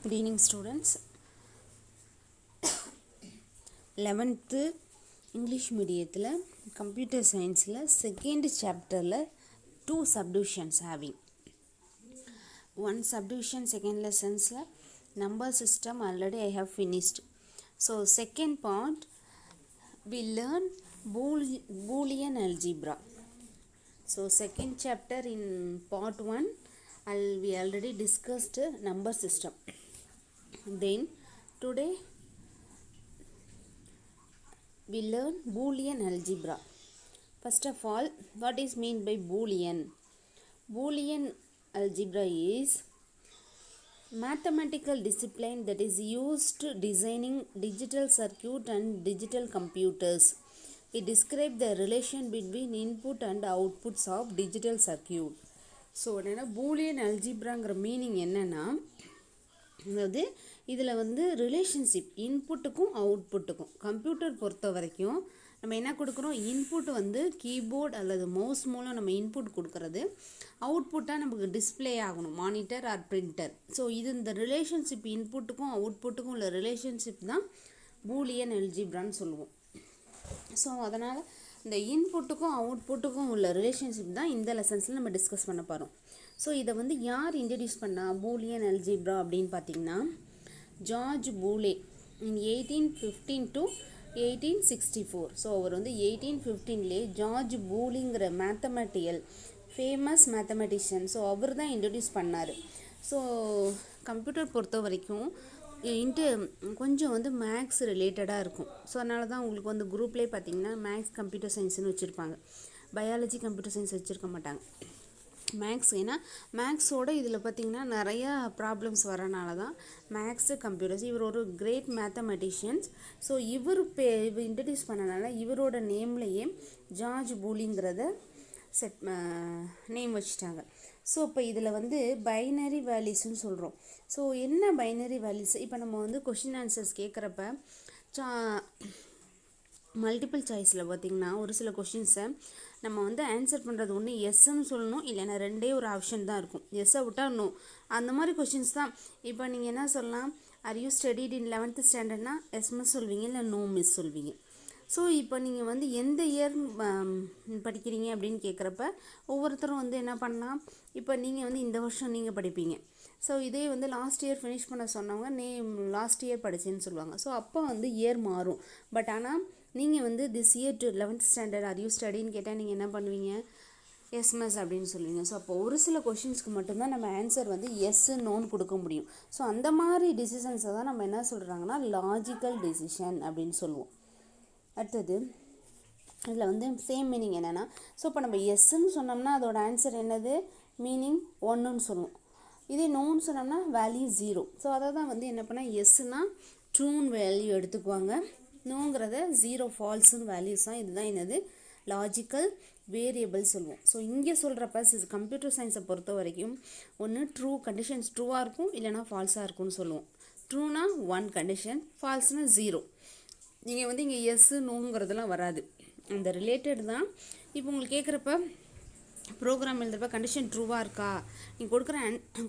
Good evening, students. 11th English mediathla computer science la second chapter la two subdivisions having one subdivision second lessons la number system already I have finished. So second part we learn Boolean algebra. So second chapter in part 1 we already discussed number system. Then today we learn Boolean algebra. First of all, what is meant by Boolean? Boolean algebra is mathematical discipline that is used to designing digital circuit and digital computers. It describes the relation between input and outputs of digital circuit. So Boolean algebra meaning என்னன்னா அதாவது இதில் வந்து relationship இன்புட்டுக்கும் அவுட்புட்டுக்கும் computer பொறுத்த வரைக்கும் நம்ம என்ன கொடுக்குறோம், input வந்து கீபோர்டு அல்லது மவுஸ் மூலம் நம்ம இன்புட் கொடுக்குறது, அவுட்புட்டாக நமக்கு டிஸ்பிளே ஆகணும் மானிட்டர் ஆர் பிரிண்டர். ஸோ இது இந்த ரிலேஷன்ஷிப் இன்புட்டுக்கும் அவுட்புட்டுக்கும் உள்ள ரிலேஷன்ஷிப் தான் பூலியன் அல்ஜிப்ரான்னு சொல்லுவோம். ஸோ அதனால் இந்த இன்புட்டுக்கும் அவுட்புட்டுக்கும் உள்ள ரிலேஷன்ஷிப் தான் இந்த லெசன்ஸில் நம்ம டிஸ்கஸ் பண்ண போகிறோம். ஸோ இதை வந்து யார் இன்ட்ரடியூஸ் பண்ணா பூலியன் அல்ஜிப்ரா அப்படின்னு பார்த்தீங்கன்னா George Boole in 1815 to 1864. So அவர் வந்து 1815லே ஜார்ஜ் பூலிங்கிற மேத்தமெட்டிக்கல் ஃபேமஸ் மேத்தமெட்டிஷியன். ஸோ அவர் தான் இன்ட்ரடியூஸ் பண்ணார். ஸோ கம்ப்யூட்டர் பொறுத்த வரைக்கும் கொஞ்சம் வந்து மேக்ஸ் ரிலேட்டடாக இருக்கும். ஸோ அதனால தான் உங்களுக்கு வந்து குரூப்லேயே பார்த்தீங்கன்னா மேக்ஸ் கம்ப்யூட்டர் சயின்ஸ்னு வச்சுருப்பாங்க, பயாலஜி கம்ப்யூட்டர் சயின்ஸ் வச்சுருக்க மாட்டாங்க. மேக்ஸ் ஏன்னா மேக்ஸோட இதில் பார்த்திங்கன்னா நிறையா ப்ராப்ளம்ஸ் வரனால தான் மேக்ஸு கம்ப்யூட்டர்ஸ். இவர் ஒரு கிரேட் மேத்தமெட்டிஷியன்ஸ். ஸோ இவர் இன்ட்ரடியூஸ் பண்ணனால இவரோட நேம்லேயே ஜார்ஜ் பூலிங்கிறத நேம் வச்சுட்டாங்க. ஸோ இப்போ இதில் வந்து பைனரி வேல்யூஸ்ன்னு சொல்கிறோம். ஸோ என்ன பைனரி வேல்யூஸ்? இப்போ நம்ம வந்து கொஷின் ஆன்சர்ஸ் கேட்குறப்ப மல்டிபிள் சாய்ஸில் பார்த்திங்கன்னா ஒரு சில கொஷின்ஸை நம்ம வந்து ஆன்சர் பண்ணுறது ஒன்று எஸ்ன்னு சொல்லணும், இல்லைன்னா ரெண்டே ஒரு ஆப்ஷன் தான் இருக்கும், எஸ்ஸை விட்டால் நோ. அந்த மாதிரி கொஷின்ஸ் தான். இப்போ நீங்கள் என்ன சொல்லலாம், are you studied in 11th ஸ்டாண்டர்ட்னா எஸ் மிஸ் சொல்வீங்க, இல்லை நோ மிஸ் சொல்வீங்க. ஸோ இப்போ நீங்கள் வந்து எந்த இயர் படிக்கிறீங்க அப்படின்னு கேட்குறப்ப ஒவ்வொருத்தரும் வந்து என்ன பண்ணலாம், இப்போ நீங்கள் வந்து இந்த வருஷம் நீங்கள் படிப்பீங்க. ஸோ இதே வந்து லாஸ்ட் இயர் ஃபினிஷ் பண்ண சொன்னவங்க லாஸ்ட் இயர் படிச்சேன்னு சொல்லுவாங்க. ஸோ அப்போ வந்து இயர் மாறும். பட் ஆனால் நீங்கள் வந்து this year to 11th standard are you ஸ்டடின்னு கேட்டால் நீங்கள் என்ன பண்ணுவீங்க, எஸ் மிஸ் அப்படின்னு சொல்லுவீங்க. ஸோ அப்போ ஒரு சில கொஷின்ஸ்க்கு மட்டும்தான் நம்ம ஆன்சர் வந்து எஸ் நோன்னு கொடுக்க முடியும். ஸோ அந்த மாதிரி டிசிஷன்ஸை தான் நம்ம என்ன சொல்கிறாங்கன்னா லாஜிக்கல் டிசிஷன் அப்படின்னு சொல்லுவோம். அடுத்தது இதில் வந்து சேம் மீனிங் என்னென்னா, ஸோ இப்போ நம்ம எஸ்ன்னு சொன்னோம்னா அதோட ஆன்சர் என்னது, மீனிங் ஒன்றுன்னு சொல்லுவோம். இதே நோன்னு சொன்னோம்னா வேல்யூ 0. ஸோ அதை தான் வந்து என்ன பண்ணால் எஸ்னா ட்ரூன்னு வேல்யூ எடுத்துக்குவாங்க, நோங்கிறத 0 ஃபால்ஸுன்னு வேல்யூஸ் தான். இதுதான் என்னது லாஜிக்கல் வேரியபிள் சொல்லுவோம். ஸோ இங்கே சொல்கிறப்ப கம்ப்யூட்டர் சயின்ஸை பொறுத்த வரைக்கும் ஒன்று ட்ரூ கண்டிஷன்ஸ் ட்ரூவாக இருக்கும், இல்லைனா ஃபால்ஸாக இருக்கும்னு சொல்லுவோம். ட்ரூனா 1 கண்டிஷன், ஃபால்ஸ்னா 0. நீங்கள் வந்து இங்கே எஸ்ஸு நோங்கிறதுலாம் வராது, அந்த ரிலேட்டட் தான். இப்போ உங்களுக்கு கேட்குறப்ப ப்ரோக்ராம் எழுதுறப்ப கண்டிஷன் ட்ரூவாக இருக்கா, நீங்கள் கொடுக்குற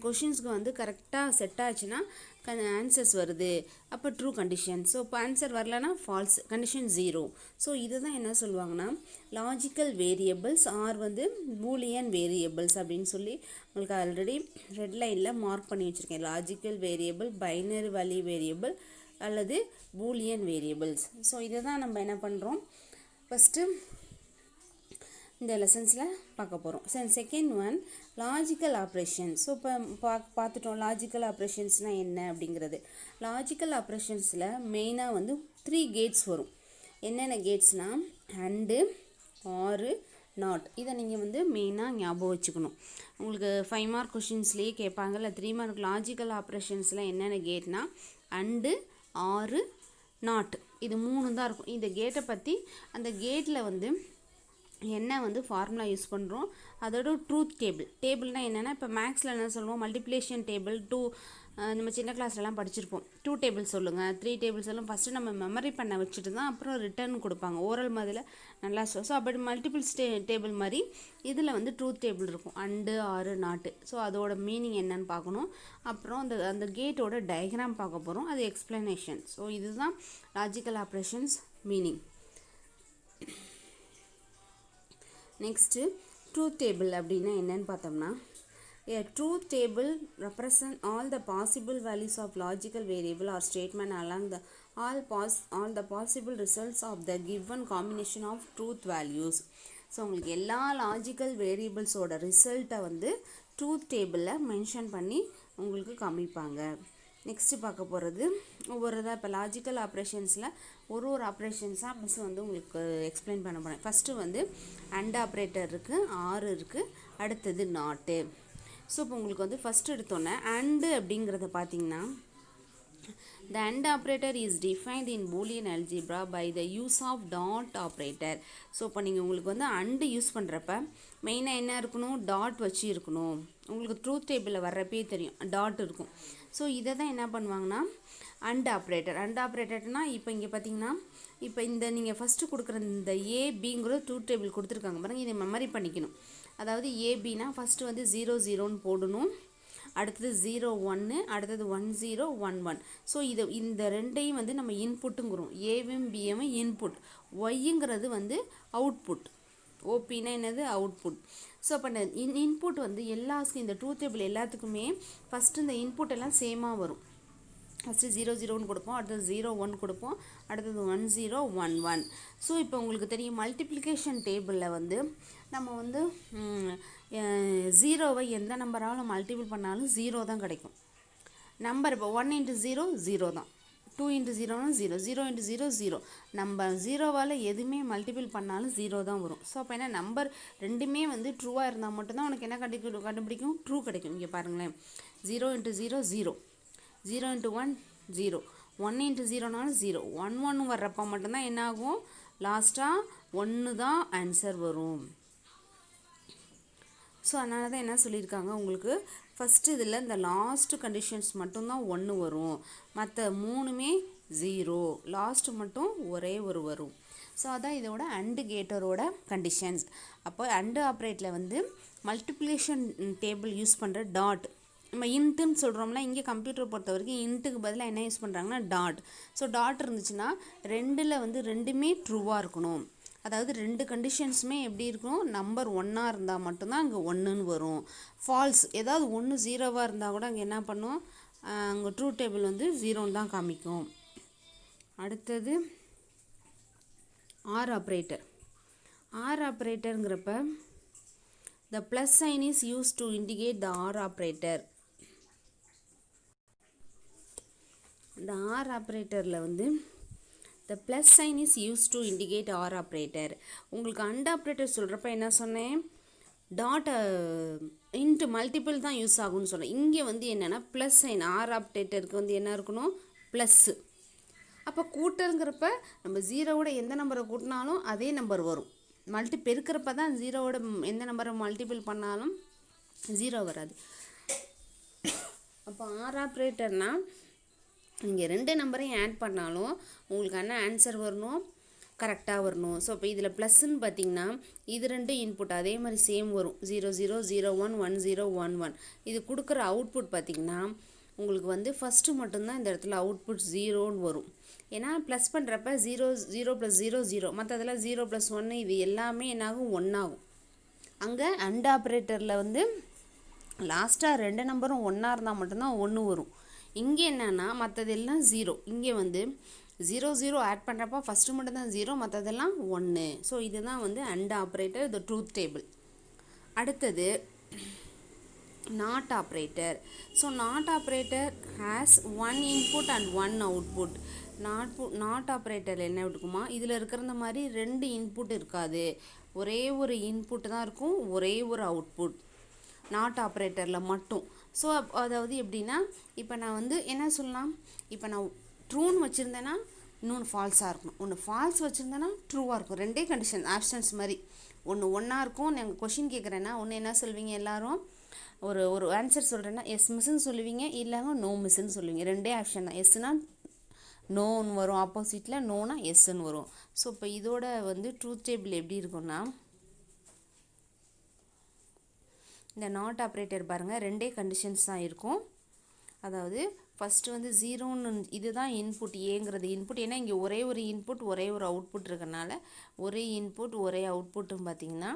கொஷின்ஸ்க்கு வந்து கரெக்டாக செட் ஆச்சுன்னா ஆன்சர்ஸ் வருது, அப்போ ட்ரூ கண்டிஷன். ஸோ இப்போ ஆன்சர் வரலன்னா ஃபால்ஸ் கண்டிஷன் 0. ஸோ இதை தான் என்ன சொல்லுவாங்கன்னா லாஜிக்கல் வேரியபிள்ஸ் ஆர் வந்து பூலியன் வேரியபிள்ஸ் அப்படின்னு சொல்லி உங்களுக்கு ஆல்ரெடி ரெட் லைனில் மார்க் பண்ணி வச்சுருக்கேன். Logical variable, binary value variable அல்லது பூலியன் வேரியபிள்ஸ். ஸோ இதை தான் நம்ம என்ன பண்ணுறோம் ஃபஸ்ட்டு இந்த லெசன்ஸில் பார்க்க போகிறோம். Second one logical operations. So இப்போ பார்த்துட்டோம் லாஜிக்கல் ஆப்ரேஷன்ஸ்னால் என்ன அப்படிங்கிறது. லாஜிக்கல் ஆப்ரேஷன்ஸில் மெயினாக வந்து 3 கேட்ஸ் வரும். என்னென்ன கேட்ஸ்னால் அண்டு, ஆரு, நாட். இதை நீங்கள் வந்து மெயினாக ஞாபகம் வச்சுக்கணும். உங்களுக்கு 5 மார்க் கொஷின்ஸ்லேயே கேட்பாங்க, இல்லை 3 மார்க் லாஜிக்கல் ஆப்ரேஷன்ஸில் என்னென்ன கேட்னா அண்டு, ஆரு, நாட். இது 3 தான் இருக்கும். இந்த கேட்டை பற்றி அந்த கேட்டில் வந்து என்ன வந்து ஃபார்முலா யூஸ் பண்ணுறோம், அதோட ட்ரூத் டேபிள்னால் என்னென்னா இப்போ மேக்ஸில் என்ன சொல்லுவோம், மல்டிப்ளிகேஷன் டேபிள் நம்ம சின்ன கிளாஸ்லலாம் படிச்சிருப்போம். 2 டேபிள் சொல்லுங்கள், 3 டேபிள் சொல்லுங்கள், ஃபஸ்ட்டு நம்ம மெமரி பண்ண வச்சுட்டு தான் அப்புறம் ரிட்டர்ன் கொடுப்பாங்க. ஓரல் மாதிரில நல்லா ஸோ அப்படி மல்டிபிள்ஸ் டேபிள் மாதிரி இதில் வந்து ட்ரூத் டேபிள் இருக்கும், அண்டு ஆறு நாட்டு. ஸோ அதோட மீனிங் என்னன்னு பார்க்கணும். அப்புறம் அந்த கேட்டோட டயக்ராம் பார்க்க போகிறோம், அது எக்ஸ்பிளனேஷன். ஸோ இதுதான் logical operations meaning. Next truth table அப்படின்னா என்னன்னு பார்த்தோம்னா, a truth table represent all the possible values of logical variable or statement along the all the possible results of the given combination of truth values. So உங்களுக்கு எல்லா logical வேரியபிள்ஸோட ரிசல்ட்டை வந்து truth டேபிளில் mention பண்ணி உங்களுக்கு காமிப்பாங்க. நெக்ஸ்ட்டு பார்க்க போகிறது ஒவ்வொரு இதாக இப்போ லாஜிக்கல் ஆப்ரேஷன்ஸில் ஒரு ஆப்ரேஷன்ஸாக மிஸ் வந்து உங்களுக்கு எக்ஸ்பிளைன் பண்ண போகிறேன். ஃபஸ்ட்டு வந்து அண்ட் ஆப்ரேட்டர் இருக்குது, ஆறு இருக்குது, அடுத்தது நாட்டு. ஸோ இப்போ உங்களுக்கு வந்து ஃபஸ்ட்டு எடுத்தோன்னே அண்டு அப்படிங்கிறத பார்த்தீங்கன்னா, the AND operator is defined in Boolean algebra by the use of dot operator. So இப்போ நீங்கள் உங்களுக்கு வந்து அண்டு யூஸ் பண்ணுறப்ப மெயினாக என்ன இருக்கணும், டாட் வச்சு இருக்கணும். உங்களுக்கு ட்ரூத் டேபிளில் வர்றப்பே தெரியும் டாட் இருக்கும். ஸோ இதை தான் என்ன பண்ணுவாங்கன்னா அண்ட் ஆப்ரேட்டர்னால் இப்போ இங்கே பார்த்தீங்கன்னா, இப்போ இந்த நீங்கள் ஃபஸ்ட்டு கொடுக்குற இந்த ஏபிங்கிற ட்ரூத் டேபிள் கொடுத்துருக்காங்க பாருங்கள், இதை மெமரி பண்ணிக்கணும். அதாவது ஏபினா ஃபஸ்ட்டு வந்து 0 0ன்னு போடணும், அடுத்தது 0 1, அடுத்தது 1 0 1 1. ஸோ இந்த ரெண்டையும் வந்து நம்ம இன்புட்டுங்கிறோம், ஏவும் பிஎம் இன்புட், ஒய்ங்கிறது வந்து அவுட்புட், ஓபின்னா என்னது அவுட்புட். ஸோ அப்போ இன்புட் வந்து எல்லாத்துக்கும் இந்த ட்ரூத் டேபிள் எல்லாத்துக்குமே ஃபஸ்ட்டு இந்த இன்புட் எல்லாம் சேமாக வரும். ஃபஸ்ட்டு 0 0ன்னு கொடுப்போம், அடுத்தது 0 1 கொடுப்போம், அடுத்தது 1 0 1 1. ஸோ இப்போ உங்களுக்கு தெரியும் மல்டிப்ளிகேஷன் டேபிளில் வந்து நம்ம வந்து 0வை எந்த நம்பராலும் மல்டிபிள் பண்ணாலும் 0 தான் கிடைக்கும். நம்பர் இப்போ 1 × 0 0 தான், 2 × 0னா 0, 0 × 0 0. நம்ம 0வால் எதுவுமே மல்டிபிள் பண்ணாலும் 0 தான் வரும். ஸோ அப்போ என்ன நம்பர் ரெண்டுமே வந்து ட்ரூவாக இருந்தால் மட்டும்தான் உனக்கு என்ன கண்டுபிடிக்கும், ட்ரூ கிடைக்கும். இங்கே பாருங்களேன், 0 × 0 0, 0 × 1 0, 1 × 0னாலும் 0, 1 1 வர்றப்போ மட்டும்தான் என்ன ஆகும், லாஸ்ட்டாக 1 தான் ஆன்சர் வரும். ஸோ அதனால தான் என்ன சொல்லியிருக்காங்க உங்களுக்கு, ஃபஸ்ட்டு இதில் இந்த லாஸ்ட் கண்டிஷன்ஸ் மட்டும்தான் 1 வரும், மற்ற மூணுமே 0, லாஸ்ட்டு மட்டும் ஒரே ஒரு வரும். ஸோ அதான் இதோட அண்டு கேட்டரோட கண்டிஷன்ஸ். அப்போ அண்டு ஆப்ரேட்டில் வந்து மல்டிப்ளிகேஷன் டேபிள் யூஸ் பண்ணுற டாட், நம்ம இன்ட்டுன்னு சொல்கிறோம்னா இங்கே கம்ப்யூட்டர் பொறுத்த வரைக்கும் இன்ட்டுக்கு பதிலாக என்ன யூஸ் பண்ணுறாங்கன்னா டாட். ஸோ டாட் இருந்துச்சுன்னா ரெண்டில் வந்து ரெண்டுமே ட்ரூவாக இருக்கணும். அதாவது ரெண்டு கண்டிஷன்ஸுமே எப்படி இருக்கும், நம்பர் 1 இருந்தால் மட்டும்தான் அங்கே 1ன்னு வரும். ஃபால்ஸ் ஏதாவது 1 0வாக இருந்தால் கூட அங்கே என்ன பண்ணும், அங்கே ட்ரூ டேபிள் வந்து 0ன்னு தான் காமிக்கும். அடுத்தது R ஆப்ரேட்டருங்கிறப்ப the plus sign is used to indicate the OR operator. இந்த OR operatorல வந்து the plus sign is used to indicate OR operator. உங்களுக்கு AND operator சொல்கிறப்ப என்ன சொன்னேன், டாட் இன்ட்டு மல்டிபிள் தான் யூஸ் ஆகும்னு சொன்னேன். இங்கே வந்து என்னென்னா ப்ளஸ் சைன், OR ஆப்ரேட்டருக்கு வந்து என்ன இருக்கணும், ப்ளஸ்ஸு. அப்போ கூட்டலுங்கிறப்ப நம்ம 0வோட எந்த நம்பரை கூட்டினாலும் அதே நம்பர் வரும். பெருக்கிறப்ப தான் 0வோட எந்த நம்பரை மல்டிபிள் பண்ணாலும் 0 வராது. அப்போ ஆர் ஆப்ரேட்டர்னால் நீங்கள் ரெண்டு நம்பரையும் ஆட் பண்ணாலும் உங்களுக்கு என்ன ஆன்சர் வரணும், கரெக்டாக வரணும். ஸோ இப்போ இதில் ப்ளஸ்ன்னு பார்த்தீங்கன்னா இது ரெண்டு இன்புட் அதே மாதிரி சேம் வரும், 0 0 0 1 1 0 1 1. இது கொடுக்குற அவுட்புட் பார்த்திங்கன்னா உங்களுக்கு வந்து ஃபஸ்ட்டு மட்டும்தான் இந்த இடத்துல அவுட்புட் 0ன்னு வரும். ஏன்னா ப்ளஸ் பண்ணுறப்ப 0 0 + 0 0, மற்றதெல்லாம் 0 + 1 இது எல்லாமே என்னாகும், 1 ஆகும். அங்கே அண்ட் ஆப்ரேட்டரில் வந்து லாஸ்ட்டாக ரெண்டு நம்பரும் 1 இருந்தால் மட்டும்தான் 1 வரும். இங்கே என்னென்னா மற்றதெல்லாம் 0, இங்கே வந்து 0 0 ஆட் பண்ணுறப்ப ஃபஸ்ட்டு மட்டும்தான் 0, மற்றதெல்லாம் 1. ஸோ இதுதான் வந்து அண்ட் ஆப்ரேட்டர், இது ட்ரூத் டேபிள். அடுத்தது not operator. So not operator has 1 input and 1 output. Not operator என்ன இருக்குமா, இதில் இருக்கிற மாதிரி 2 இன்புட் இருக்காது, ஒரே ஒரு இன்புட் தான் இருக்கும், ஒரே ஒரு அவுட்புட் நாட் ஆப்ரேட்டரில் மட்டும். ஸோ அதாவது எப்படின்னா இப்போ நான் வந்து என்ன சொல்லலாம், இப்போ நான் ட்ரூன்னு வச்சுருந்தேன்னா இன்னொன்று ஃபால்ஸாக இருக்கணும், ஒன்று ஃபால்ஸ் வச்சுருந்தேன்னா ட்ரூவாக இருக்கும். ரெண்டே கண்டிஷன் ஆப்ஷன்ஸ் மாதிரி, ஒன்று ஒன்றா இருக்கும். நாங்கள் கொஷின் கேட்குறேன்னா ஒன்று என்ன சொல்வீங்க எல்லோரும், ஒரு ஒரு ஆன்சர் சொல்கிறேன்னா எஸ் மிஸ்ன்னு சொல்லுவீங்க, இல்லைங்க நோ மிஸ்ன்னு சொல்லுவீங்க. ரெண்டே ஆப்ஷன் தான். எஸ்னா நோன்னு வரும், ஆப்போசிட்டில் நோனா எஸ்ன்னு வரும். ஸோ இப்போ இதோட வந்து ட்ரூத் டேபிள் எப்படி இருக்குன்னா, இந்த நாட் ஆப்ரேட்டர் பாருங்கள், ரெண்டே கண்டிஷன்ஸ் தான் இருக்கும். அதாவது ஃபஸ்ட்டு வந்து ஜீரோன்னு, இதுதான் இன்புட், ஏங்கிறது இன்புட். ஏன்னா இங்கே ஒரே ஒரு இன்புட் ஒரே ஒரு அவுட்புட் இருக்கனால ஒரே இன்புட் ஒரே அவுட்புட்டுன்னு பார்த்தீங்கன்னா,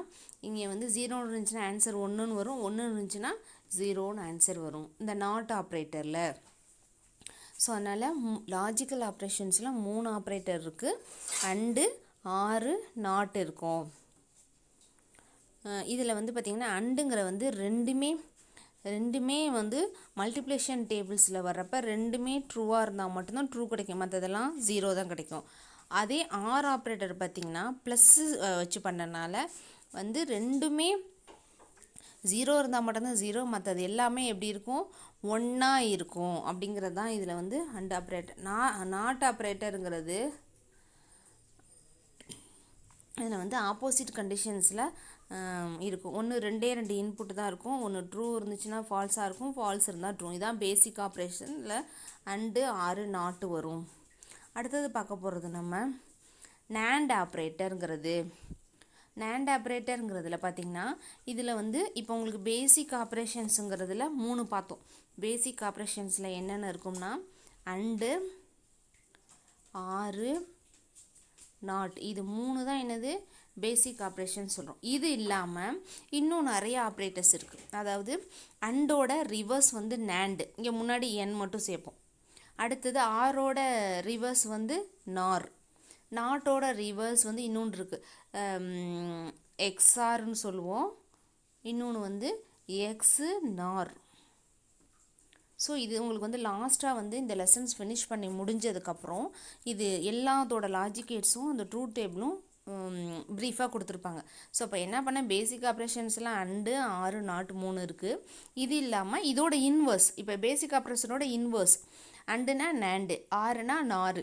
இங்கே வந்து ஜீரோன்னு இருந்துச்சுன்னா ஆன்சர் ஒன்றுன்னு வரும், ஒன்று இருந்துச்சுன்னா ஜீரோன்னு ஆன்சர் வரும் இந்த நாட் ஆப்ரேட்டரில். ஸோ அதனால் லாஜிக்கல் ஆப்ரேஷன்ஸில் 3 ஆப்ரேட்டர் இருக்குது. அண்டு 6 நாட் இருக்கும். இதில் வந்து பார்த்திங்கன்னா அண்டுங்கிற வந்து ரெண்டுமே வந்து மல்டிப்ளிகேஷன் டேபிள்ஸில் வர்றப்ப ரெண்டுமே ட்ரூவாக இருந்தால் மட்டும்தான் ட்ரூ கிடைக்கும், மற்றதெல்லாம் ஜீரோ தான் கிடைக்கும். அதே ஆர் ஆப்ரேட்டர் பார்த்திங்கன்னா ப்ளஸ்ஸு வச்சு பண்ணனால வந்து ரெண்டுமே ஜீரோ இருந்தால் மட்டும்தான் ஜீரோ, மற்றது எல்லாமே எப்படி இருக்கும், ஒன்றா இருக்கும். அப்படிங்கிறது தான் இதில் வந்து அண்ட் ஆப்ரேட்டர். நாட் ஆப்ரேட்டருங்கிறது இதில் வந்து ஆப்போசிட் கண்டிஷன்ஸில் இருக்கும். ஒன்று ரெண்டு இன்புட் தான் இருக்கும். ஒன்று ட்ரூ இருந்துச்சுன்னா ஃபால்ஸாக இருக்கும், ஃபால்ஸ் இருந்தால் ட்ரூ. இதுதான் பேசிக் ஆப்ரேஷனில் அண்டு 6 நாட்டு வரும். அடுத்தது பார்க்க போகிறது நம்ம நேண்ட் ஆப்ரேட்டருங்கிறது. நேண்ட் ஆப்ரேட்டருங்கிறதுல பார்த்திங்கன்னா இதில் வந்து இப்போ உங்களுக்கு பேசிக் ஆப்ரேஷன்ஸுங்கிறதுல 3 பார்த்தோம். பேசிக் ஆப்ரேஷன்ஸில் என்னென்ன இருக்கும்னா அண்டு 6 நாட், இது 3 தான் என்னது பேசிக் ஆப்ரேஷன் சொல்கிறோம். இது இல்லாமல் இன்னும் நிறைய ஆப்ரேட்டர்ஸ் இருக்குது. அதாவது அண்டோட ரிவர்ஸ் வந்து நேண்டு, இங்கே முன்னாடி என் மட்டும் சேர்ப்போம். அடுத்தது ஆரோட ரிவர்ஸ் வந்து நார், நாட்டோட ரிவர்ஸ் வந்து இன்னொன்று இருக்குது எக்ஸ்ஆர்னு சொல்லுவோம், இன்னொன்று வந்து எக்ஸு நார். ஸோ இது உங்களுக்கு வந்து லாஸ்ட்டாக வந்து இந்த லெசன்ஸ் ஃபினிஷ் பண்ணி முடிஞ்சதுக்கப்புறம் இது எல்லாத்தோட லாஜிகேட்ஸும் அந்த ட்ரூத் டேபிளும் ப்ரீஃபாக கொடுத்துருப்பாங்க. ஸோ இப்போ என்ன பண்ண பேசிக் ஆப்ரேஷன்ஸ்லாம் அண்டு 6 நாட் 3 இருக்குது. இது இல்லாமல் இதோட இன்வர்ஸ், இப்போ பேசிக் ஆப்ரேஷனோட இன்வர்ஸ் அண்டுனா நேண்டு, 6னா நார்,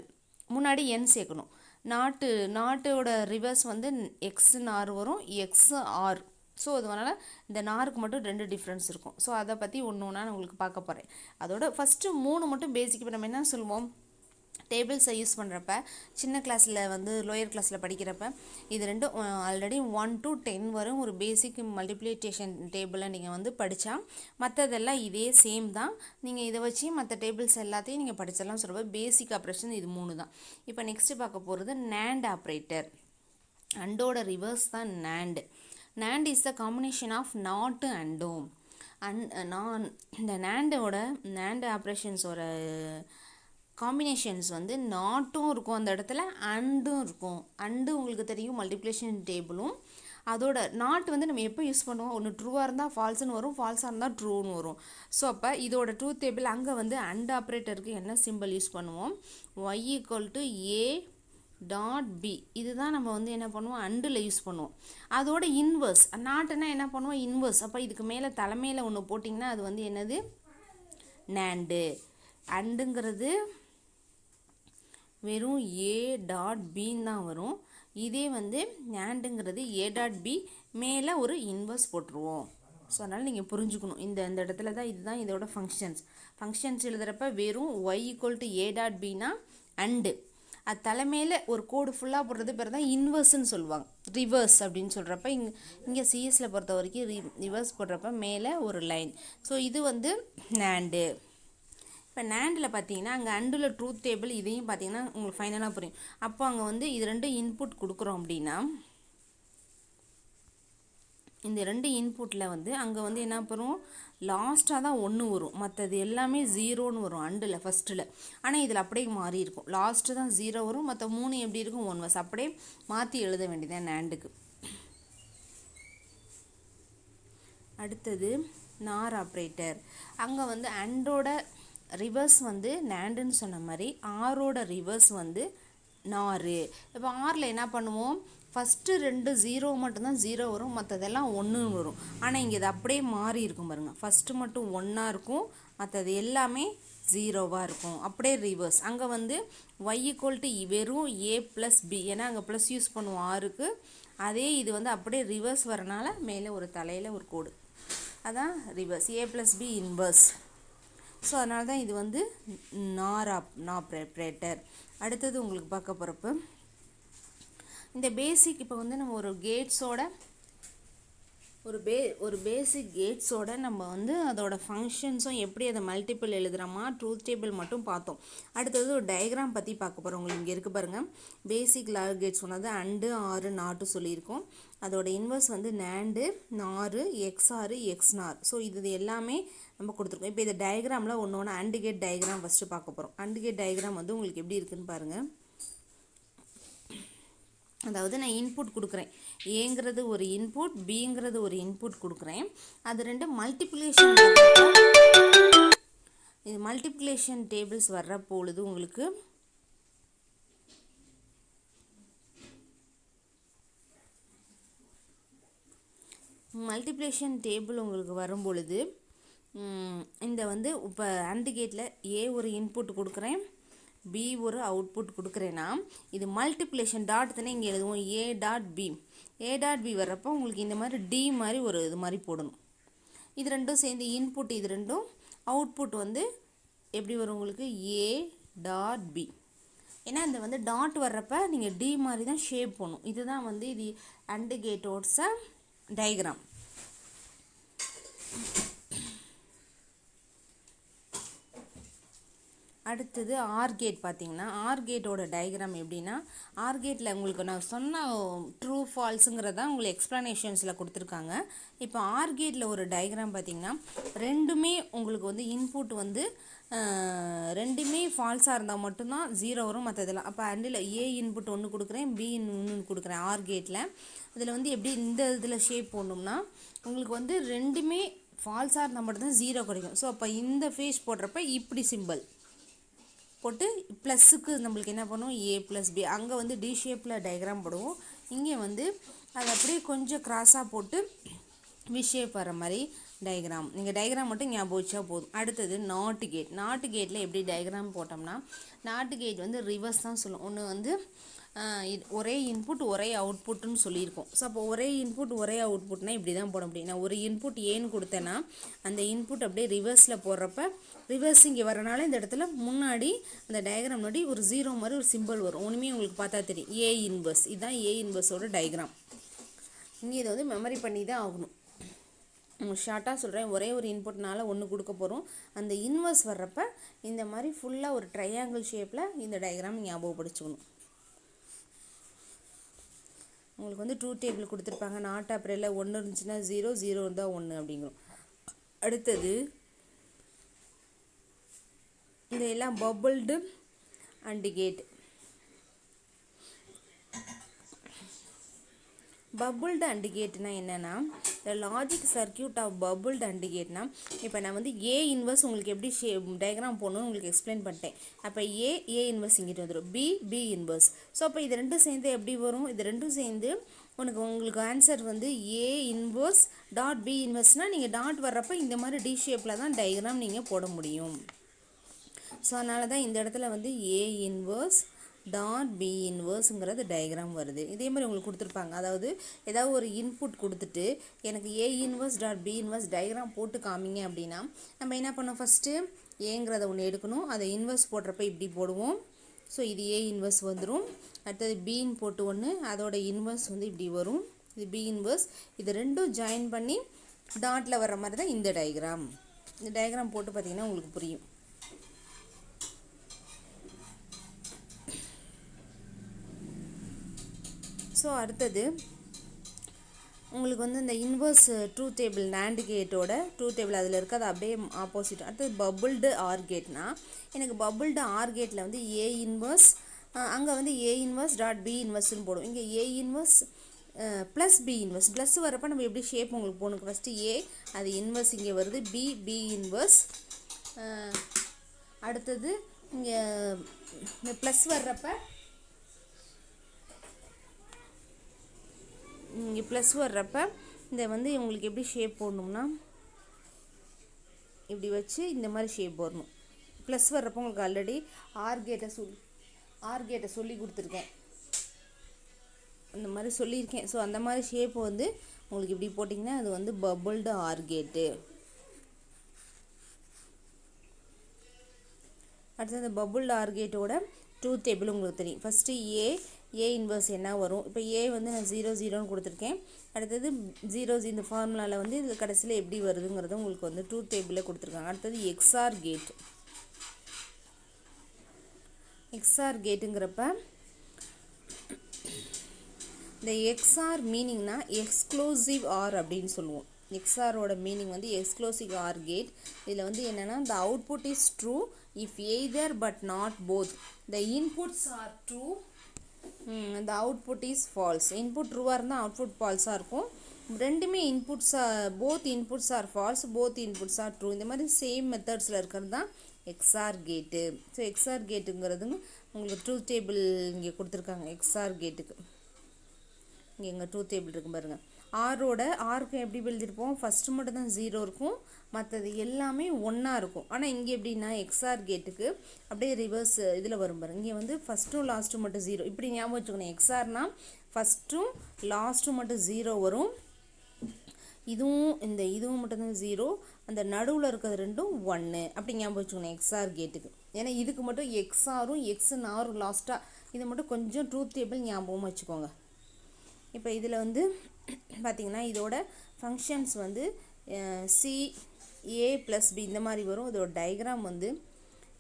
முன்னாடி என் சேர்க்கணும். நாட்டோட ரிவர்ஸ் வந்து எக்ஸ் நார் வரும், எக்ஸ் ஆர். ஸோ அதனால் இந்த நாருக்கு மட்டும் 2 டிஃப்ரென்ஸ் இருக்கும். ஸோ அதை பற்றி ஒன்று ஒன்றா நான் உங்களுக்கு பார்க்க போகிறேன். அதோட ஃபஸ்ட்டு 3 மட்டும் பேசிக். இப்போ நம்ம என்ன சொல்லுவோம், டேபிள்ஸை யூஸ் பண்ணுறப்ப சின்ன கிளாஸில் வந்து லோயர் கிளாஸில் படிக்கிறப்ப இது ரெண்டும் ஆல்ரெடி 1 to 10 வரும் ஒரு பேசிக் மல்டிப்ளிகேஷன் டேபிளை நீங்கள் வந்து படித்தா மற்றதெல்லாம் இதே சேம் தான். நீங்கள் இதை வச்சு மற்ற டேபிள்ஸ் எல்லாத்தையும் நீங்கள் படிச்சிடலாம். சொல்லுவ பேசிக் ஆப்ரேஷன் இது 3 தான். இப்போ நெக்ஸ்ட்டு பார்க்க போகிறது நேண்ட் ஆப்ரேட்டர். அண்டோட ரிவர்ஸ் தான் NAND. NAND is the combination of not and இந்த NAND ஆப்ரேஷன்ஸோட காம்பினேஷன்ஸ் வந்து நாட்டும் இருக்கும் அந்த இடத்துல, அண்டும் இருக்கும். அண்டு உங்களுக்கு தெரியும் மல்டிப்ளிகேஷன் டேபிளும். அதோட நாட் வந்து நம்ம எப்போ யூஸ் பண்ணுவோம், ஒன்று ட்ரூவாக இருந்தால் ஃபால்ஸ்னு வரும், ஃபால்ஸாக இருந்தால் ட்ரூன்னு வரும். ஸோ அப்போ இதோட ட்ரூத் டேபிள் அங்கே வந்து அண்ட் ஆப்ரேட்டருக்கு என்ன சிம்பிள் யூஸ் பண்ணுவோம், y = a டாட் பி. இதுதான் நம்ம வந்து என்ன பண்ணுவோம், அண்டில் யூஸ் பண்ணுவோம். அதோட இன்வர்ஸ் நாட்டுன்னா என்ன பண்ணுவோம், இன்வர்ஸ். அப்போ இதுக்கு மேலே தலைமையில் ஒன்று போட்டிங்கன்னா அது வந்து என்னது, நேண்டு. அண்டுங்கிறது வெறும் ஏ டாட் பின்னு தான் வரும். இதே வந்து நேண்டுங்கிறது ஏ டாட் பி மேலே ஒரு இன்வர்ஸ் போட்டுருவோம். ஸோ அதனால் நீங்கள் புரிஞ்சுக்கணும், இந்த இடத்துல தான் இதுதான் இதோட ஃபங்க்ஷன்ஸ் எழுதுகிறப்ப வெறும் y = a டாட் பின்னா அண்டு, அது தலைமையில் ஒரு கோடு ஃபுல்லாக போடுறது பேர் தான் இன்வர்ஸ்ன்னு சொல்லுவாங்க. ரிவர்ஸ் அப்படின்னு சொல்கிறப்ப இங்கே சிஎஸில் பொறுத்த வரைக்கும் ரிவர்ஸ் போடுறப்ப மேலே ஒரு லைன். ஸோ இது வந்து நேண்டு. இப்போ நேண்டில் பார்த்தீங்கன்னா அங்கே அண்டில் ட்ரூத் டேபிள் இதையும் பார்த்தீங்கன்னா உங்களுக்கு ஃபைனலாக புரியும். அப்போ அங்கே வந்து இது 2 இன்புட் கொடுக்குறோம் அப்படின்னா இந்த 2 இன்புட்டில் வந்து அங்கே வந்து என்ன பண்ணும், லாஸ்ட்டாக தான் 1 வரும், மற்றது எல்லாமே 0ன்னு வரும் அண்டில் ஃபஸ்ட்டில். ஆனால் இதில் அப்படியே மாறி இருக்கும், லாஸ்ட்டு தான் 0 வரும், மற்ற 3 எப்படி இருக்கும் 1 வர்ஸ். அப்படியே மாற்றி எழுத வேண்டியதான் நேண்டுக்கு. அடுத்தது நார் ஆப்ரேட்டர். அங்கே வந்து அண்டோட ரிவர்ஸ் வந்து நேண்டுன்னு சொன்ன மாதிரி ஆரோட ரிவர்ஸ் வந்து நார். இப்போ ஆரில் என்ன பண்ணுவோம், ஃபஸ்ட்டு 2 0 மட்டும்தான் 0 வரும், மற்றதெல்லாம் 1 வரும். ஆனால் இங்கே இது அப்படியே மாறி இருக்கும் பாருங்கள், ஃபஸ்ட்டு மட்டும் 1 இருக்கும், மற்றது எல்லாமே 0வாக இருக்கும். அப்படியே ரிவர்ஸ். அங்கே வந்து y = வெறும் a + b, ஏன்னா அங்கே ப்ளஸ் யூஸ் பண்ணுவோம் ஆருக்கு, அதே இது வந்து அப்படியே ரிவர்ஸ் வரனால மேலே ஒரு தலையில் ஒரு கோடு, அதான் reverse. a + b inverse. So அதனால தான் இது வந்து நார் ஆப்ரேட்டர். அடுத்தது உங்களுக்கு பார்க்க போகிறப்ப இந்த பேசிக், இப்போ வந்து நம்ம ஒரு கேட்ஸோட ஒரு பேசிக் கேட்ஸோட நம்ம வந்து அதோட ஃபங்க்ஷன்ஸும் எப்படி அதை மல்டிபிள் எழுதுகிறோமா ட்ரூத் டேபிள் மட்டும் பார்த்தோம். அடுத்தது ஒரு டயக்ராம் பற்றி பார்க்க போகிறோம். உங்களுக்கு இங்கே இருக்குது பாருங்கள், பேசிக் லாஜிக் கேட்ஸ் சொன்னது அண்டு ஆறு நாட்டு சொல்லியிருக்கோம். அதோட இன்வர்ஸ் வந்து நேண்டு நாறு எக்ஸ்ஆறு எக்ஸ்நார். ஸோ இது எல்லாமே நம்ம கொடுத்துருக்கோம். இப்போ இந்த டயக்ராமில் ஒன்று அண்டு கேட் டயக்ராம் ஃபஸ்ட்டு பார்க்க போகிறோம். அண்டு கேட் டயக்ராம் வந்து உங்களுக்கு எப்படி இருக்குதுன்னு பாருங்கள். அதாவது நான் இன்புட் கொடுக்குறேன், ஏங்கிறது ஒரு இன்புட், பிங்கிறது ஒரு இன்புட் கொடுக்குறேன். அது ரெண்டு மல்டிப்ளிகேஷன், இது மல்டிப்ளிகேஷன் டேபிள்ஸ் வர்ற பொழுது உங்களுக்கு மல்டிப்ளிகேஷன் டேபிள் உங்களுக்கு வரும் பொழுது இந்த வந்து இப்போ அண்டு கேட்டில் ஏ ஒரு இன்புட் கொடுக்குறேன், பி ஒரு அவுட்புட் கொடுக்குறேன்னா இது மல்டிப்ளிகேஷன் டாட் தானே இங்கே எழுதுவோம், ஏ டாட் பி வர்றப்போ உங்களுக்கு இந்த மாதிரி டி மாதிரி ஒரு இது மாதிரி போடணும். இது ரெண்டும் சேர்ந்து இன்புட், இது ரெண்டும் அவுட்புட் வந்து எப்படி வரும் உங்களுக்கு, ஏ டாட் பி. ஏன்னா இந்த வந்து டாட் வர்றப்ப நீங்கள் டி மாதிரி தான் ஷேப் போடணும். இதுதான் வந்து இது அண்டு கேட்டோட்ஸ டயக்ராம். அடுத்தது ஆர் கேட். பார்த்தீங்கன்னா ஆர் கேட்டோட டயக்ராம் எப்படின்னா, ஆர் கேட்டில் உங்களுக்கு நான் சொன்ன ட்ரூ ஃபால்ஸுங்கிறதான் உங்களுக்கு எக்ஸ்ப்ளனேஷன்ஸில் கொடுத்துருக்காங்க. இப்போ ஆர் கேட்டில் ஒரு டயக்ராம் பார்த்தீங்கன்னா ரெண்டுமே உங்களுக்கு வந்து இன்புட் வந்து ரெண்டுமே ஃபால்ஸாக இருந்தால் மட்டும்தான் 0 வரும், மற்றதெல்லாம். அப்போ அண்டில் ஏ இன்புட் ஒன்று கொடுக்குறேன், பி இன்னொன்று கொடுக்குறேன் ஆர் கேட்டில். இதில் வந்து எப்படி இந்த இதில் ஷேப் போடணும்னா உங்களுக்கு வந்து ரெண்டுமே ஃபால்ஸாக இருந்தால் மட்டும்தான் 0 கிடைக்கும். ஸோ அப்போ இந்த ஃபேஸ் போடுறப்ப இப்படி சிம்பிள் போட்டு ப்ளஸ்ஸுக்கு நம்மளுக்கு என்ன பண்ணுவோம், ஏ + பி. அங்கே வந்து டி ஷேப்பில் டயக்ராம் போடுவோம், இங்கே வந்து அதை அப்படியே கொஞ்சம் கிராஸாக போட்டு வி ஷேப் வர மாதிரி டயக்ராம். நீங்கள் டயக்ராம் மட்டும் ஞாபகம் வச்சா போதும். அடுத்தது நாட் கேட். நாட் கேட்டில் எப்படி டயக்ராம் போட்டோம்னா, நாட் கேட் வந்து ரிவர்ஸ் தான் சொல்லும். ஒன்று வந்து ஒரே இன்புட் ஒரே அவுட்புட்டுன்னு சொல்லியிருக்கோம். ஸோ அப்போ ஒரே இன்புட் ஒரே அவுட்புட்னா இப்படி தான் போட முடியும். நான் ஒரு இன்புட் ஏன்னு கொடுத்தேன்னா அந்த இன்புட் அப்படியே ரிவர்ஸில் போடுறப்ப ரிவர்ஸ் இங்கே வரனால இந்த இடத்துல முன்னாடி அந்த டயக்ராம் முன்னாடி ஒரு 0 மாதிரி ஒரு சிம்பிள் வரும். ஒன்றுமே உங்களுக்கு பார்த்தா தெரியும், ஏ இன்வர்ஸ். இதுதான் ஏ இன்வர்ஸோட டயக்ராம். இங்கே இதை வந்து மெமரி பண்ணி தான் ஆகணும். ஷார்ட்டாக சொல்கிறேன், ஒரே ஒரு இன்புட்னால ஒன்று கொடுக்க போகிறோம். அந்த இன்வர்ஸ் வர்றப்ப இந்த மாதிரி ஃபுல்லாக ஒரு ட்ரையாங்கிள் ஷேப்பில் இந்த டயக்ராம் ஞாபகப்படுத்திக்கணும். உங்களுக்கு வந்து ட்ரூத் டேபிள் கொடுத்துருப்பாங்க, நாட் ஆப்ரேட்டரில் 1 இருந்துச்சுன்னா 0, 0 இருந்தால் 1 அப்படிங்கிறோம். அடுத்தது இந்த எல்லாம் bubbled and gate. Bubbled and கேட்னா என்னென்னா, the logic circuit of bubbled and கேட்னா, இப்போ நான் வந்து ஏ இன்வர்ஸ் உங்களுக்கு எப்படி டயக்ராம் போடணும்னு உங்களுக்கு எக்ஸ்பிளைன் பண்ணிட்டேன். அப்போ ஏ இன்வர்ஸ் இங்கிட்டு வந்துடும், பி இன்வர்ஸ். ஸோ அப்போ இது ரெண்டும் சேர்ந்து எப்படி வரும், இது ரெண்டும் சேர்ந்து உங்களுக்கு ஆன்சர் வந்து ஏ இன்வர்ஸ் டாட் பி இன்வர்ஸ்னால் நீங்கள் டாட் வர்றப்போ இந்த மாதிரி டி ஷேப்பில் தான் டயக்ராம் நீங்கள் போட முடியும். ஸோ அதனால தான் இந்த இடத்துல வந்து ஏ இன்வர்ஸ் டாட் பி இன்வர்ஸுங்கிறது டயக்ராம் வருது. இதே மாதிரி உங்களுக்கு கொடுத்துருப்பாங்க. அதாவது ஏதாவது ஒரு இன்புட் கொடுத்துட்டு எனக்கு A inverse dot B inverse diagram போட்டு காமிங்க அப்படின்னா நம்ம என்ன பண்ணோம், ஃபஸ்ட்டு ஏங்கிறத ஒன்று எடுக்கணும், அதை இன்வர்ஸ் போடுறப்ப இப்படி போடுவோம். ஸோ இது ஏ இன்வர்ஸ் வந்துடும். அடுத்தது பின்னு போட்டு ஒன்று, அதோட இன்வர்ஸ் வந்து இப்படி வரும், இது பி இன்வர்ஸ். இது ரெண்டும் ஜாயின் பண்ணி டாட்டில் வர மாதிரி தான் இந்த டயக்ராம். இந்த டயக்ராம் போட்டு பார்த்தீங்கன்னா உங்களுக்கு புரியும். ஸோ அடுத்தது உங்களுக்கு வந்து இந்த இன்வர்ஸ் ட்ரூத் டேபிள் நாண்ட் கேட்டோட ட்ரூத் டேபிள் அதில் இருக்காது, அப்படியே ஆப்போசிட். அடுத்தது பபுள்டு ஆர் கேட்னா, எனக்கு பபுள்டு ஆர் கேட்டில் வந்து ஏ இன்வர்ஸ், அங்கே வந்து ஏ இன்வர்ஸ் டாட் பி இன்வர்ஸ்னு போடும். இங்கே A inverse plus B inverse. Plus வரப்போ நம்ம எப்படி ஷேப் உங்களுக்கு போகணும், ஃபஸ்ட்டு ஏ அது இன்வர்ஸ் இங்கே வருது, பி இன்வர்ஸ். அடுத்தது இங்கே இந்த ப்ளஸ் வர்றப்ப இங்கே ப்ளஸ் வர்றப்ப இந்த வந்து உங்களுக்கு எப்படி ஷேப் போடணும்னா இப்படி வச்சு இந்த மாதிரி ஷேப் வரணும். ப்ளஸ் வர்றப்போ உங்களுக்கு ஆல்ரெடி ஆர் கேட்டை சொல்லி கொடுத்துருக்கேன். இந்த மாதிரி சொல்லியிருக்கேன். ஸோ அந்த மாதிரி ஷேப் வந்து உங்களுக்கு இப்படி போட்டிங்கன்னா அது வந்து பபுள்டு ஆர் கேட்டு. அடுத்தது அந்த பபுள்டு ஆர் கேட்டோட ட்ரூத் டேபிள் உங்களுக்கு தெரியும். ஃபஸ்ட்டு ஏ இன்வர்ஸ் என்ன வரும். இப்போ ஏ வந்து நான் 0 0ன்னு கொடுத்துருக்கேன். அடுத்தது 0 இந்த ஃபார்முலாவில் வந்து இதில் கடைசியில் எப்படி வருதுங்கிறது உங்களுக்கு வந்து ட்ரூத் டேபிளில் கொடுத்துருக்காங்க. அடுத்தது எக்ஸ்ஆர் கேட். எக்ஸ்ஆர் கேட்டுங்கிறப்ப இந்த எக்ஸ்ஆர் மீனிங்னா எக்ஸ்க்ளூசிவ் ஆர் அப்படின்னு சொல்லுவோம். எக்ஸ்ஆரோட மீனிங் வந்து எக்ஸ்க்ளூசிவ் ஆர் கேட். இதில் வந்து என்னென்னா the output is true if either but not both the inputs are true the output is false. Input ட்ரூவாக இருந்தால் அவுட்புட் ஃபால்ஸாக இருக்கும். ரெண்டுமே both inputs are false, both inputs are true. இந்த மாதிரி சேம் மெத்தட்ஸில் இருக்கிறது தான் எக்ஸ்ஆர் கேட்டு. ஸோ எக்ஸ்ஆர் கேட்டுங்கிறதுங்க உங்களுக்கு ட்ரூத் டேபிள் இங்கே கொடுத்துருக்காங்க. எக்ஸ்ஆர் கேட்டுக்கு இங்கே எங்கள் ட்ரூத் டேபிள் இருக்கும் பாருங்கள். ஆருக்கு எப்படி எழுதியிருப்போம், ஃபஸ்ட்டு மட்டும் தான் 0 இருக்கும், மற்றது எல்லாமே ஒன்றா இருக்கும். ஆனால் இங்கே எப்படின்னா எக்ஸ்ஆர் கேட்டுக்கு அப்படியே ரிவர்ஸ் இதில் வரும் பாருங்கள். இங்கே வந்து ஃபஸ்ட்டும் லாஸ்ட்டும் மட்டும் 0. இப்படி ஞாபகம் வச்சுக்கணும். எக்ஸ்ஆர்னால் ஃபஸ்ட்டும் லாஸ்ட்டும் மட்டும் 0 வரும். இதுவும் மட்டும்தான் 0, அந்த நடுவில் இருக்கிறது ரெண்டும் 1 அப்படி ஞாபகம் வச்சுக்கணும் எக்ஸ்ஆர் கேட்டுக்கு. ஏன்னா இதுக்கு மட்டும் எக்ஸ்ஆரும் எக்ஸ்ஆரும் லாஸ்ட்டாக இதை மட்டும் கொஞ்சம் ட்ரூத் டேபிள் ஞாபகம் வச்சுக்கோங்க. இப்போ இதில் வந்து பார்த்திங்கன்னா இதோட ஃபங்க்ஷன்ஸ் வந்து சி ஏ ப்ளஸ் பி இந்த மாதிரி வரும். இதோட டயக்ராம் வந்து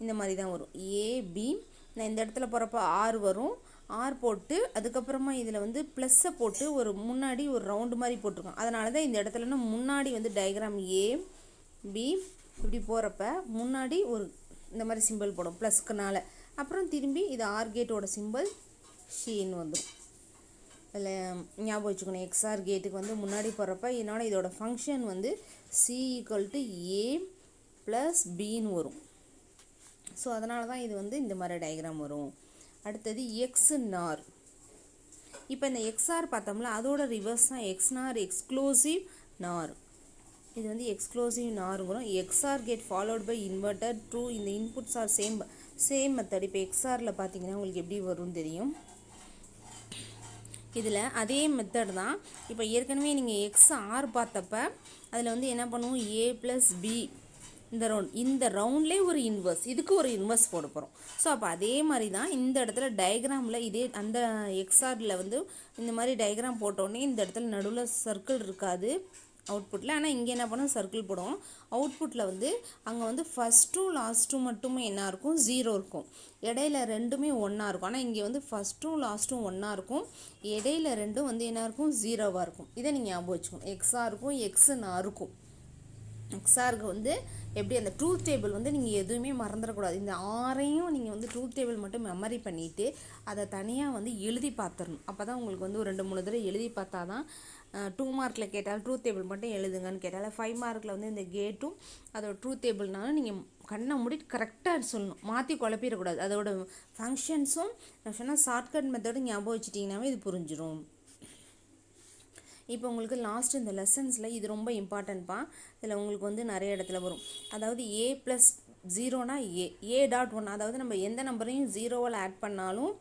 இந்த மாதிரி தான் வரும். ஏபி நான் இந்த இடத்துல போகிறப்ப ஆர் வரும். ஆர் போட்டு அதுக்கப்புறமா இதில் வந்து ப்ளஸ்ஸை போட்டு ஒரு முன்னாடி ஒரு ரவுண்டு மாதிரி போட்டிருக்கோம். அதனால தான் இந்த இடத்துலனா முன்னாடி வந்து டயக்ராம் ஏபி இப்படி போகிறப்ப முன்னாடி ஒரு இந்த மாதிரி சிம்பிள் போடும் ப்ளஸ்க்குனால. அப்புறம் திரும்பி இது ஆர் கேட்டோட சிம்பிள் ஷீன்னு வந்துடும். அதில் ஞாபகம் வச்சுக்கணும். எக்ஸ்ஆர் கேட்டுக்கு வந்து முன்னாடி போகிறப்ப என்னோட இதோட ஃபங்க்ஷன் வந்து C equal to A plus பின்னு வரும். ஸோ அதனால தான் இது வந்து இந்த மாதிரி டயக்ராம் வரும். அடுத்தது எக்ஸ் நார். இப்போ இந்த எக்ஸ்ஆர் பார்த்தோம்ல அதோட ரிவர்ஸ் தான் எக்ஸ் நார், எக்ஸ்க்ளூசிவ் நார். இது வந்து எக்ஸ்க்ளூசிவ் நார் வரும். XOR gate followed by inverted true. இந்த இன்புட்ஸ் ஆர் சேம் மெத்தட். இப்போ எக்ஸ்ஆரில் பார்த்தீங்கன்னா உங்களுக்கு எப்படி வரும்னு தெரியும். இதில் அதே மெத்தட் தான். இப்போ ஏற்கனவே நீங்கள் எக்ஸ்ஆர் பார்த்தப்ப அதில் வந்து என்ன பண்ணுவோம், ஏ ப்ளஸ் பி இந்த ரவுண்ட்லேயே ஒரு இன்வர்ஸ், இதுக்கு ஒரு இன்வர்ஸ் போட போகிறோம். ஸோ அப்போ அதே மாதிரி தான் இந்த இடத்துல டயக்ராமில் இதே அந்த எக்ஸ்ஆரில் வந்து இந்த மாதிரி டயக்ராம் போட்டோடனே இந்த இடத்துல நடுவில் சர்க்கிள் இருக்காது அவுட்புட்டில். ஆனால் இங்கே என்ன பண்ணோம், சர்க்கிள் போடுவோம். அவுட்புட்டில் வந்து அங்கே வந்து ஃபஸ்ட்டும் லாஸ்ட்டும் மட்டுமே என்ன இருக்கும், 0 இருக்கும். இடையில ரெண்டுமே ஒன்றா இருக்கும். ஆனால் இங்கே வந்து ஃபஸ்ட்டும் லாஸ்ட்டும் ஒன்றா இருக்கும், இடையில ரெண்டும் வந்து என்ன இருக்கும், 0வாக இருக்கும். இதை நீங்கள் ஞாபகம் வச்சுக்கணும். எக்ஸ்ஆருக்கும் எக்ஸ்ஆருக்கும் எக்ஸ்ஆருக்கு வந்து எப்படி அந்த ட்ரூத் டேபிள் வந்து நீங்கள் எதுவுமே மறந்துடக்கூடாது. இந்த ஆறையும் நீங்கள் வந்து ட்ரூத் டேபிள் மட்டும் மெமரி பண்ணிவிட்டு அதை தனியாக வந்து எழுதி பார்த்துடணும். அப்போ தான் உங்களுக்கு வந்து ஒரு 2-3 தடவை எழுதி பார்த்தா தான் 2 மார்க்கில் கேட்டாலும் ட்ரூத் டேபிள் மட்டும் எழுதுங்கன்னு கேட்டாலும் 5 மார்க்கில் வந்து இந்த கேட்டும் அதோட ட்ரூத் டேபிள்னாலும் நீங்கள் கண்ணை மூடிட்டு கரெக்டாக சொல்லணும், மாற்றி குழப்பிடக்கூடாது. அதோட ஃபங்க்ஷன்ஸும் நான் சொன்னால் ஷார்ட்கட் மெத்தடும் ஞாபகம் வச்சுட்டிங்கனாவே இது புரிஞ்சிடும். இப்போ உங்களுக்கு லாஸ்ட் இந்த லெசன்ஸில் இது ரொம்ப இம்பார்ட்டன்ட்ப்பா. இதில் உங்களுக்கு வந்து நிறைய இடத்துல வரும். அதாவது ஏ ப்ளஸ் 0னா A.1, அதாவது நம்ம எந்த நம்பரையும் 0வால் ஆட் பண்ணாலும்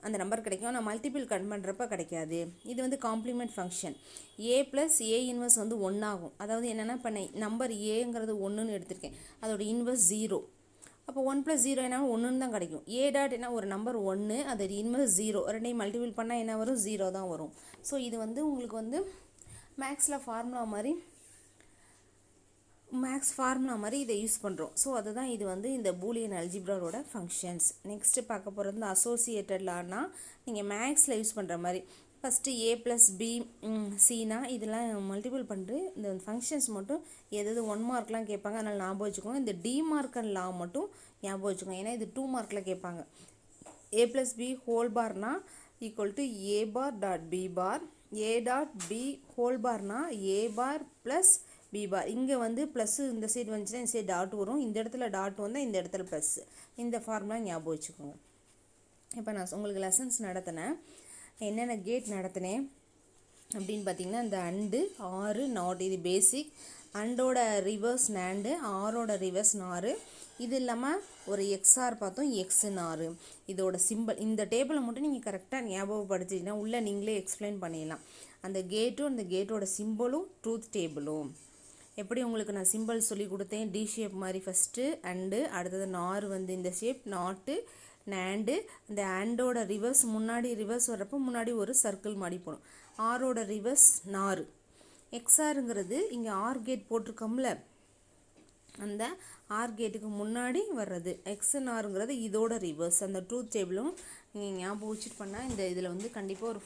அந்த நம்பர் கிடைக்கும். ஆனால் மல்டிபிள் கட் பண்ணுறப்ப கிடைக்காது. இது வந்து complement function. A plus A inverse வந்து 1 ஆகும். அதாவது என்னென்னா இப்போ நம்பர் ஏங்கிறது 1ன்னு எடுத்திருக்கேன், அதோட இன்வர்ஸ் 0. அப்போ 1 + 0 என்ன 1ன்னு தான் கிடைக்கும். ஏ டாட் என்ன ஒரு நம்பர் 1, அது இன்வர்ஸ் 0. ரெண்டையும் மல்டிபிள் பண்ணால் என்ன வரும், 0 தான் வரும். ஸோ இது வந்து உங்களுக்கு வந்து மேக்ஸ் ஃபார்முலா மாதிரி இதை யூஸ் பண்ணுறோம். ஸோ அதுதான் இது வந்து இந்த பூலியன் அல்ஜிப்ராவோட ஃபங்க்ஷன்ஸ். நெக்ஸ்ட்டு பார்க்க போகிறது இந்த அசோசியேட்டட் லானா நீங்கள் மேக்ஸில் யூஸ் பண்ணுற மாதிரி. ஃபஸ்ட்டு ஏ ப்ளஸ் பி சினா இதெல்லாம் மல்டிபிள் பண்ணுறது. இந்த ஃபங்க்ஷன்ஸ் மட்டும் எது 1 மார்க்லாம் கேட்பாங்க, அதனால் ஞாபகம் வச்சுக்கோங்க. இந்த டிமார்க்கன் லா மட்டும் ஞாபகம் வச்சுக்கோங்க, ஏன்னா இது 2 மார்க்கில் கேட்பாங்க. ஏ ப்ளஸ் பி ஹோல் பார்னா equal to A bar dot B bar, A dot B whole பார்னா A bar plus B bar. இங்கே வந்து ப்ளஸ்ஸு இந்த சைடு வந்துச்சுன்னா இந்த சைடு டாட் வரும், இந்த இடத்துல டாட் வந்தால் இந்த இடத்துல ப்ளஸ்ஸு. இந்த ஃபார்முலா ஞாபகம் வச்சுக்கோங்க. இப்போ நான் உங்களுக்கு லெசன்ஸ் நடத்தினேன், என்னென்ன கேட் நடத்தினேன் அப்படின்னு பார்த்தீங்கன்னா இந்த அண்டு, ஆறு, நாட், இது பேசிக். அண்டோட ரிவர்ஸ் நாண்டு, ஆரோட ரிவர்ஸ் நாரு, இது இல்லாமல் ஒரு எக்ஸ்ஆர் பார்த்தோம், எக்ஸ்என்ஆர். இதோட சிம்பிள் இந்த டேபிளை மட்டும் நீங்கள் கரெக்டாக ஞாபகப்படுத்திங்கன்னா உள்ளே நீங்களே எக்ஸ்பிளைன் பண்ணிடலாம். அந்த கேட்டும் அந்த கேட்டோட சிம்பிளும் ட்ரூத் டேபிளும் எப்படி உங்களுக்கு நான் சிம்பிள் சொல்லி கொடுத்தேன். டி ஷேப் மாதிரி ஃபஸ்ட்டு அண்டு, அடுத்தது நார் வந்து இந்த ஷேப் நாட்டு நேண்டு. இந்த ஆண்டோட ரிவர்ஸ் முன்னாடி ரிவர்ஸ் வர்றப்போ முன்னாடி ஒரு சர்க்கிள் மாதிரி போடும். ஆரோட ரிவர்ஸ் நார். எக்ஸ்ஆருங்கிறது இங்கே ஆர் கேட் போட்டிருக்கோம்ல, அந்த ஆர் கேட்டுக்கு முன்னாடி வர்றது. எக்ஸ்என்ஆருங்கிறது இதோட ரிவர்ஸ். அந்த ட்ரூத் டேபிளும் நீங்கள் ஞாபகம் வச்சுட்டு பண்ணால் இந்த இதில் வந்து கண்டிப்பாக ஒரு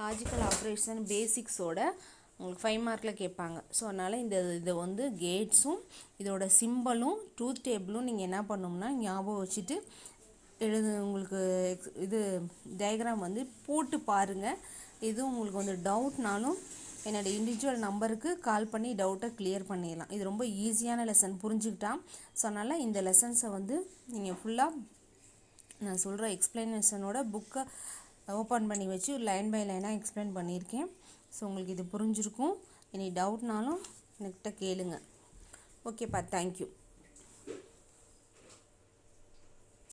லாஜிக்கல் ஆப்ரேஷன் பேசிக்ஸோட உங்களுக்கு 5 மார்க்கில் கேட்பாங்க. ஸோ அதனால் இதை வந்து கேட்ஸும் இதோட சிம்பிளும் ட்ரூத் டேபிளும் நீங்கள் என்ன பண்ணணும்னா ஞாபகம் வச்சுட்டு உங்களுக்கு இது டயக்ராம் வந்து போட்டு பாருங்கள். எதுவும் உங்களுக்கு வந்து டவுட்னாலும் என்னோடய இண்டிவிஜுவல் நம்பருக்கு கால் பண்ணி டவுட்டை கிளியர் பண்ணிடலாம். இது ரொம்ப ஈஸியான லெசன் புரிஞ்சுக்கிட்டா. ஸோ அதனால் இந்த லெசன்ஸை வந்து நீங்கள் ஃபுல்லாக நான் சொல்கிற எக்ஸ்பிளனேஷனோட புக்கை ஓப்பன் பண்ணி வச்சு லைன் பை லைனாக எக்ஸ்பிளைன் பண்ணியிருக்கேன். ஸோ உங்களுக்கு இது புரிஞ்சிருக்கும். இனி டவுட்னாலும் என்கிட்ட கேளுங்க. ஓகேப்பா, தேங்க்யூ.